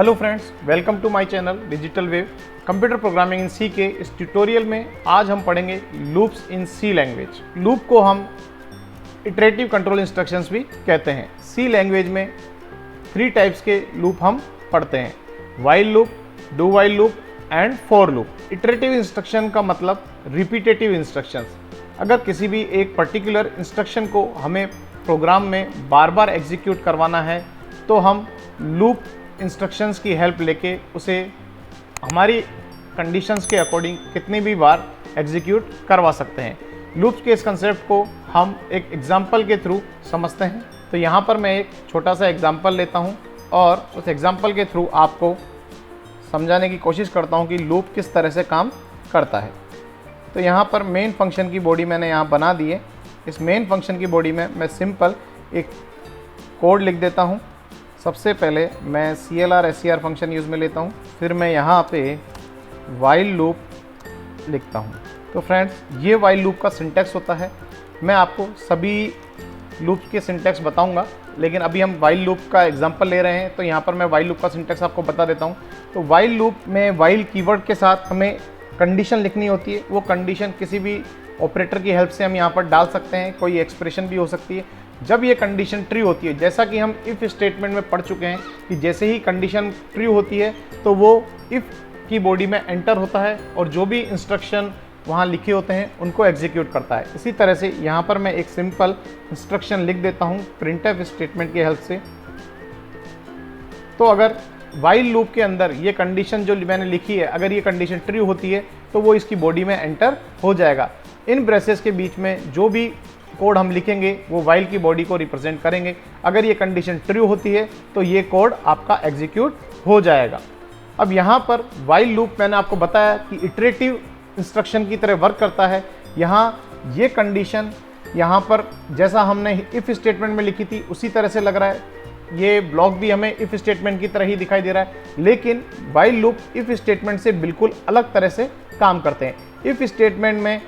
Hello friends, welcome to my channel digital wave computer programming in C के इस tutorial में आज हम पढ़ेंगे loops in C language. Loop को हम इटरेटिव कंट्रोल इंस्ट्रक्शंस भी कहते हैं। सी लैंग्वेज में 3 टाइप्स के लूप हम पढ़ते हैं, while loop, do while loop and for loop. Iterative instruction का मतलब रिपीटेटिव इंस्ट्रक्शंस। अगर किसी भी एक पर्टिकुलर इंस्ट्रक्शन को हमें प्रोग्राम में बार बार एग्जीक्यूट करवाना है तो हम लूप इंस्ट्रक्शंस की हेल्प लेके उसे हमारी कंडीशंस के अकॉर्डिंग कितनी भी बार एग्जीक्यूट करवा सकते हैं। लूप्स के इस कंसेप्ट को हम एक एग्जांपल के थ्रू समझते हैं। तो यहाँ पर मैं एक छोटा सा एग्जांपल लेता हूँ और उस एग्जांपल के थ्रू आपको समझाने की कोशिश करता हूँ कि लूप किस तरह से काम करता है। तो यहाँ पर मेन फंक्शन की बॉडी मैंने यहाँ बना दी है। इस मेन फंक्शन की बॉडी में मैं सिंपल एक कोड लिख देता हूँ। सबसे पहले मैं CLR SCR फंक्शन यूज़ में लेता हूँ, फिर मैं यहाँ पे वाइल लूप लिखता हूँ। तो फ्रेंड्स, ये वाइल लूप का सिंटैक्स होता है। मैं आपको सभी लूप के सिंटैक्स बताऊँगा, लेकिन अभी हम वाइल लूप का एग्जांपल ले रहे हैं तो यहाँ पर मैं वाइल लूप का सिंटैक्स आपको बता देता हूँ। तो वाइल लूप में वाइल कीवर्ड के साथ हमें कंडीशन लिखनी होती है। वो कंडीशन किसी भी ऑपरेटर की हेल्प से हम यहाँ पर डाल सकते हैं, कोई एक्सप्रेशन भी हो सकती है। जब ये कंडीशन ट्रू होती है, जैसा कि हम इफ़ स्टेटमेंट में पढ़ चुके हैं कि जैसे ही कंडीशन ट्रू होती है तो वो इफ़ की बॉडी में एंटर होता है और जो भी इंस्ट्रक्शन वहाँ लिखे होते हैं उनको एग्जीक्यूट करता है। इसी तरह से यहाँ पर मैं एक सिंपल इंस्ट्रक्शन लिख देता हूँ प्रिंटफ स्टेटमेंट की हेल्प से। तो अगर वाइल लूप के अंदर ये कंडीशन जो मैंने लिखी है, अगर ये कंडीशन ट्रू होती है तो वो इसकी बॉडी में एंटर हो जाएगा। इन ब्रेसेस के बीच में जो भी कोड हम लिखेंगे वो वाइल की बॉडी को रिप्रेजेंट करेंगे। अगर ये कंडीशन ट्रू होती है तो ये कोड आपका एग्जीक्यूट हो जाएगा। अब यहाँ पर वाइल लूप मैंने आपको बताया कि इटरेटिव इंस्ट्रक्शन की तरह वर्क करता है। यहाँ ये कंडीशन यहाँ पर जैसा हमने इफ़ स्टेटमेंट में लिखी थी उसी तरह से लग रहा है। ये ब्लॉक भी हमें इफ़ स्टेटमेंट की तरह ही दिखाई दे रहा है, लेकिन वाइल लूप इफ़ स्टेटमेंट से बिल्कुल अलग तरह से काम करते हैं। इफ़ स्टेटमेंट में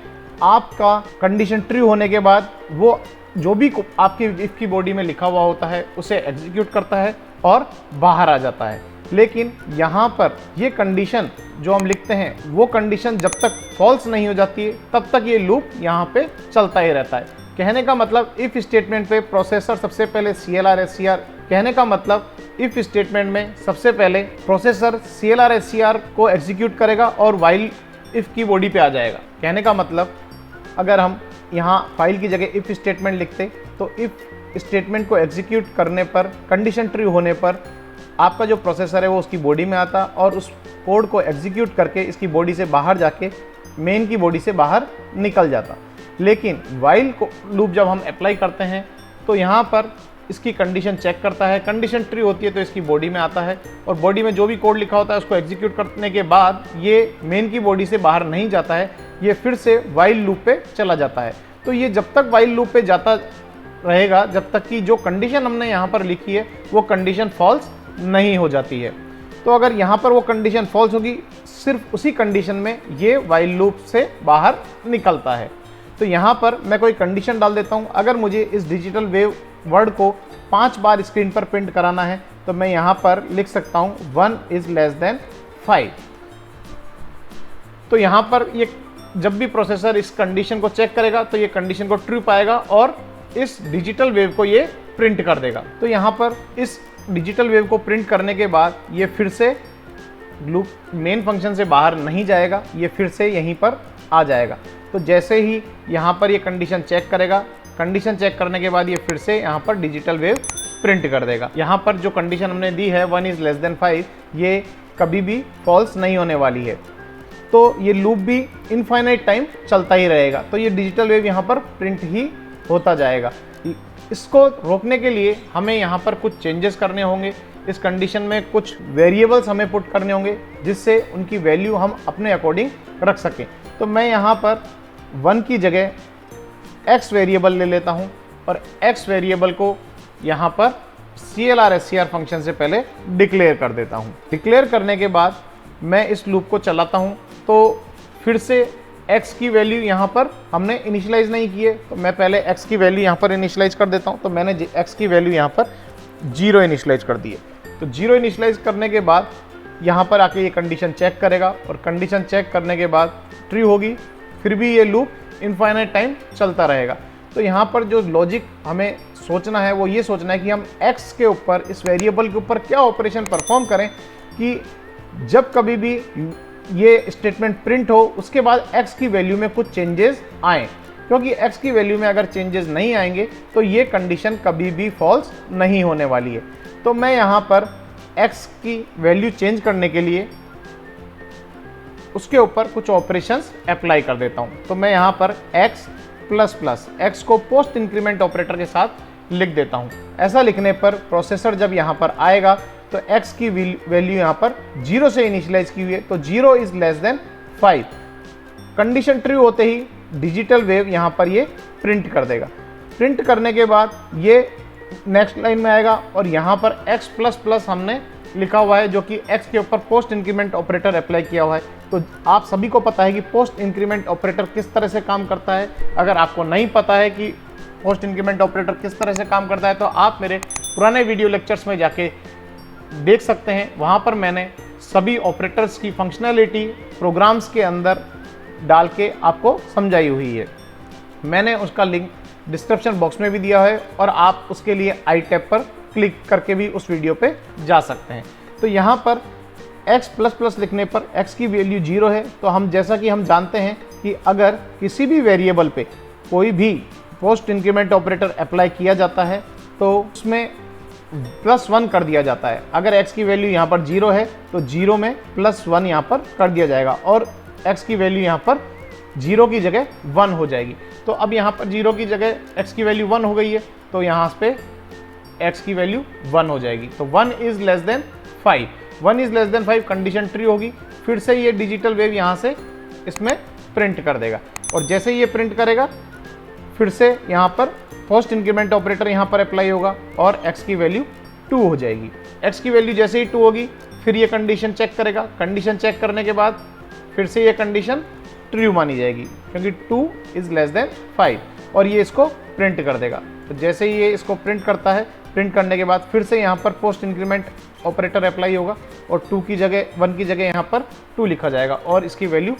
आपका कंडीशन ट्रू होने के बाद वो जो भी आपकी इफ़ की बॉडी में लिखा हुआ होता है उसे एग्जीक्यूट करता है और बाहर आ जाता है। लेकिन यहाँ पर ये कंडीशन जो हम लिखते हैं वो कंडीशन जब तक फॉल्स नहीं हो जाती है तब तक ये लूप यहाँ पे चलता ही रहता है। कहने का मतलब इफ़ स्टेटमेंट पे प्रोसेसर सबसे पहले CLR SCR, कहने का मतलब इफ़ स्टेटमेंट में सबसे पहले प्रोसेसर CLR SCR को एग्जीक्यूट करेगा और वाइल इफ़ की बॉडी पे आ जाएगा। कहने का मतलब अगर हम यहाँ फाइल की जगह इफ़ स्टेटमेंट लिखते तो इफ़ स्टेटमेंट को एग्जीक्यूट करने पर कंडीशन ट्रू होने पर आपका जो प्रोसेसर है वो उसकी बॉडी में आता और उस कोड को एग्जीक्यूट करके इसकी बॉडी से बाहर जाके मेन की बॉडी से बाहर निकल जाता। लेकिन वाइल को लूप जब हम अप्लाई करते हैं तो यहाँ पर इसकी कंडीशन चेक करता है। कंडीशन ट्रू होती है तो इसकी बॉडी में आता है और बॉडी में जो भी कोड लिखा होता है उसको एग्जीक्यूट करने के बाद ये मेन की बॉडी से बाहर नहीं जाता है, ये फिर से वाइल लूप पे चला जाता है। तो ये जब तक वाइल लूप पे जाता रहेगा जब तक कि जो कंडीशन हमने यहाँ पर लिखी है वो कंडीशन फॉल्स नहीं हो जाती है। तो अगर यहाँ पर वो कंडीशन फॉल्स होगी, सिर्फ उसी कंडीशन में ये वाइल लूप से बाहर निकलता है। तो यहाँ पर मैं कोई कंडीशन डाल देता हूँ। अगर मुझे इस डिजिटल वेव वर्ड को 5 बार स्क्रीन पर प्रिंट कराना है तो मैं यहाँ पर लिख सकता हूँ 1 इज लेस देन 5। तो यहाँ पर ये जब भी प्रोसेसर इस कंडीशन को चेक करेगा तो ये कंडीशन को ट्रू पाएगा और इस डिजिटल वेव को ये प्रिंट कर देगा। तो यहाँ पर इस डिजिटल वेव को प्रिंट करने के बाद ये फिर से लूप मेन फंक्शन से बाहर नहीं जाएगा, ये फिर से यहीं पर आ जाएगा। तो जैसे ही यहाँ पर ये कंडीशन चेक करेगा, कंडीशन चेक करने के बाद ये फिर से यहाँ पर डिजिटल वेव प्रिंट कर देगा। यहाँ पर जो कंडीशन हमने दी है 1 इज लेस देन 5, ये कभी भी फॉल्स नहीं होने वाली है। तो ये लूप भी इनफाइनाइट टाइम चलता ही रहेगा। तो ये डिजिटल वेव यहाँ पर प्रिंट ही होता जाएगा। इसको रोकने के लिए हमें यहाँ पर कुछ चेंजेस करने होंगे। इस कंडीशन में कुछ वेरिएबल्स हमें पुट करने होंगे जिससे उनकी वैल्यू हम अपने अकॉर्डिंग रख सकें। तो मैं यहाँ पर 1 की जगह x वेरिएबल ले लेता हूँ और x वेरिएबल को यहाँ पर CLR SCR फंक्शन से पहले डिक्लेयर कर देता हूँ। डिक्लेयर करने के बाद मैं इस लूप को चलाता हूँ तो फिर से x की वैल्यू यहाँ पर हमने इनिशियलाइज नहीं की है, तो मैं पहले x की वैल्यू यहाँ पर इनिशियलाइज कर देता हूँ। तो मैंने x की वैल्यू यहाँ पर 0 इनिशियलाइज कर दी है। तो 0 इनिशियलाइज करने के बाद यहाँ पर आके ये कंडीशन चेक करेगा और कंडीशन चेक करने के बाद ट्रू होगी, फिर भी ये लूप इनफाइनाइट टाइम चलता रहेगा। तो यहाँ पर जो लॉजिक हमें सोचना है वो ये सोचना है कि हम x के ऊपर, इस वेरिएबल के ऊपर क्या ऑपरेशन परफॉर्म करें कि जब कभी भी ये स्टेटमेंट प्रिंट हो उसके बाद x की वैल्यू में कुछ चेंजेस आएँ, क्योंकि x की वैल्यू में अगर चेंजेस नहीं आएंगे तो ये कंडीशन कभी भी फॉल्स नहीं होने वाली है। तो मैं यहाँ पर x की वैल्यू चेंज करने के लिए उसके ऊपर कुछ ऑपरेशंस अप्लाई कर देता हूँ। तो मैं यहाँ पर x प्लस प्लस x को पोस्ट इंक्रीमेंट ऑपरेटर के साथ लिख देता हूँ। ऐसा लिखने पर प्रोसेसर जब यहाँ पर आएगा तो x की वैल्यू यहाँ पर 0 से इनिशियलाइज की हुई है, तो 0 is less than 5। Condition true होते ही डिजिटल वेव यहाँ पर ये प्रिंट कर देगा। प्रिंट करने के बाद ये नेक्स्ट लाइन में आएगा और यहाँ पर x प्लस प्लस हमने लिखा हुआ है जो कि x के ऊपर पोस्ट इंक्रीमेंट ऑपरेटर अप्लाई किया हुआ है। तो आप सभी को पता है कि पोस्ट इंक्रीमेंट ऑपरेटर किस तरह से काम करता है। अगर आपको नहीं पता है कि पोस्ट इंक्रीमेंट ऑपरेटर किस तरह से काम करता है तो आप मेरे पुराने वीडियो लेक्चर्स में जाके देख सकते हैं। वहाँ पर मैंने सभी ऑपरेटर्स की फंक्शनैलिटी प्रोग्राम्स के अंदर डाल के आपको समझाई हुई है। मैंने उसका लिंक डिस्क्रिप्शन बॉक्स में भी दिया है और आप उसके लिए आई टैब पर क्लिक करके भी उस वीडियो पे जा सकते हैं। तो यहाँ पर x प्लस प्लस लिखने पर x की वैल्यू 0 है। तो हम जैसा कि हम जानते हैं कि अगर किसी भी वेरिएबल पे कोई भी पोस्ट इंक्रीमेंट ऑपरेटर अप्लाई किया जाता है तो उसमें +1 कर दिया जाता है। अगर x की वैल्यू यहाँ पर 0 है तो 0 में +1 यहाँ पर कर दिया जाएगा और x की वैल्यू यहाँ पर 0 की जगह 1 हो जाएगी। तो अब यहाँ पर 0 की जगह x की वैल्यू 1 हो गई है तो यहाँ पे x की वैल्यू 1 हो जाएगी। तो 1 is less than 5, 1 is less than 5 condition true होगी। फिर से ये डिजिटल वेव यहाँ से इसमें प्रिंट कर देगा और जैसे ही ये प्रिंट करेगा फिर से यहाँ पर पोस्ट इंक्रीमेंट ऑपरेटर यहाँ पर अप्लाई होगा और x की वैल्यू 2 हो जाएगी। x की वैल्यू जैसे ही 2 होगी फिर ये कंडीशन चेक करेगा। कंडीशन चेक करने के बाद फिर से ये कंडीशन ट्रू मानी जाएगी क्योंकि 2 इज लेस देन 5 और ये इसको प्रिंट कर देगा। तो जैसे ही ये इसको प्रिंट करता है, प्रिंट करने के बाद फिर से यहाँ पर पोस्ट इंक्रीमेंट ऑपरेटर अप्लाई होगा और 1 की जगह यहाँ पर 2 लिखा जाएगा और इसकी वैल्यू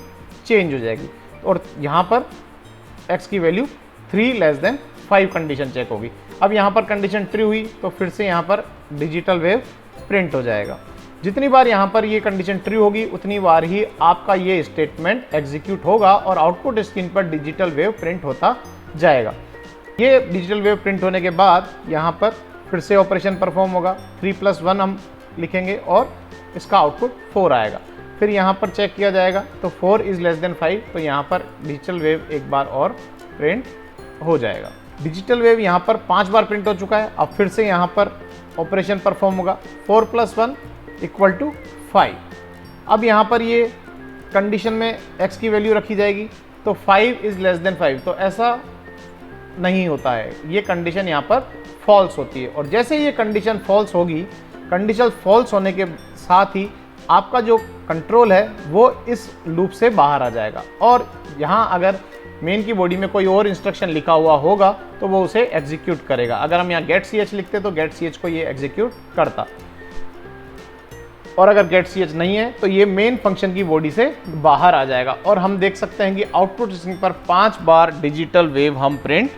चेंज हो जाएगी और यहाँ पर x की value 3 less than 5 condition check होगी। अब यहाँ पर कंडीशन ट्रू हुई तो फिर से यहाँ पर डिजिटल वेव प्रिंट हो जाएगा। जितनी बार यहाँ पर ये कंडीशन ट्रू होगी उतनी बार ही आपका ये स्टेटमेंट एग्जीक्यूट होगा और आउटपुट स्क्रीन पर डिजिटल वेव प्रिंट होता जाएगा। ये डिजिटल वेव प्रिंट होने के बाद यहाँ पर फिर से ऑपरेशन परफॉर्म होगा। 3 + 1 हम लिखेंगे और इसका आउटपुट 4 आएगा। फिर यहाँ पर चेक किया जाएगा तो 4 इज लेस देन 5 तो यहाँ पर डिजिटल वेव एक बार और प्रिंट हो जाएगा। डिजिटल वेव यहाँ पर 5 बार प्रिंट हो चुका है। अब फिर से यहाँ पर ऑपरेशन परफॉर्म होगा 4 + 1 = 5। अब यहाँ पर ये कंडीशन में x की वैल्यू रखी जाएगी तो 5 इज लेस देन 5 तो ऐसा नहीं होता है, ये कंडीशन यहाँ पर फॉल्स होती है और जैसे ये कंडीशन फॉल्स होगी, कंडीशन फॉल्स होने के साथ ही आपका जो कंट्रोल है वो इस लूप से बाहर आ जाएगा और यहाँ अगर मेन की बॉडी में कोई और इंस्ट्रक्शन लिखा हुआ होगा तो वो उसे एग्जीक्यूट करेगा। अगर हम यहाँ गेट ch लिखते तो गेट ch को ये एग्जीक्यूट करता और अगर गेट ch नहीं है तो ये मेन फंक्शन की बॉडी से बाहर आ जाएगा और हम देख सकते हैं कि आउटपुट स्क्रीन पर 5 बार डिजिटल वेव हम प्रिंट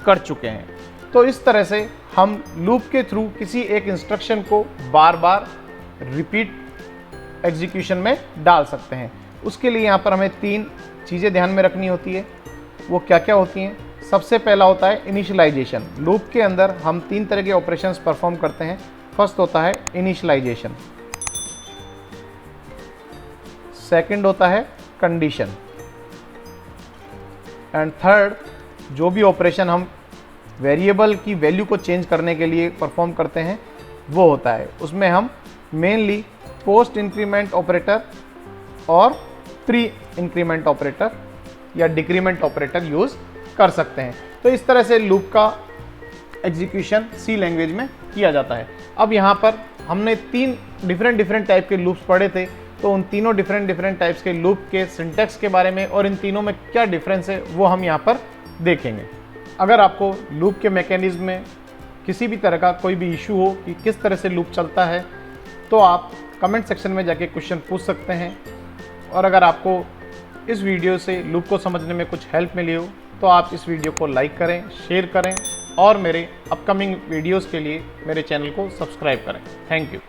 कर चुके हैं। तो इस तरह से हम लूप के थ्रू किसी एक इंस्ट्रक्शन को बार बार रिपीट एग्जीक्यूशन में डाल सकते हैं। उसके लिए यहाँ पर हमें 3 चीज़ें ध्यान में रखनी होती है। वो क्या क्या होती हैं? सबसे पहला होता है इनिशियलाइजेशन। लूप के अंदर हम 3 तरह के ऑपरेशंस परफॉर्म करते हैं। फर्स्ट होता है इनिशियलाइजेशन, सेकंड होता है कंडीशन एंड थर्ड जो भी ऑपरेशन हम वेरिएबल की वैल्यू को चेंज करने के लिए परफॉर्म करते हैं वो होता है, उसमें हम मेनली पोस्ट इंक्रीमेंट ऑपरेटर और प्री इंक्रीमेंट ऑपरेटर या डिक्रीमेंट ऑपरेटर यूज़ कर सकते हैं। तो इस तरह से लूप का एग्जीक्यूशन सी लैंग्वेज में किया जाता है। अब यहाँ पर हमने 3 डिफरेंट टाइप के लूप्स पढ़े थे, तो उन तीनों डिफरेंट टाइप्स के लूप के सिंटैक्स के बारे में और इन तीनों में क्या डिफरेंस है वो हम यहाँ पर देखेंगे। अगर आपको लूप के मैकेनिज्म में किसी भी तरह का कोई भी इशू हो कि किस तरह से लूप चलता है तो आप कमेंट सेक्शन में जाके क्वेश्चन पूछ सकते हैं। और अगर आपको इस वीडियो से लूप को समझने में कुछ हेल्प मिली हो तो आप इस वीडियो को लाइक करें, शेयर करें और मेरे अपकमिंग वीडियोस के लिए मेरे चैनल को सब्सक्राइब करें। Thank you.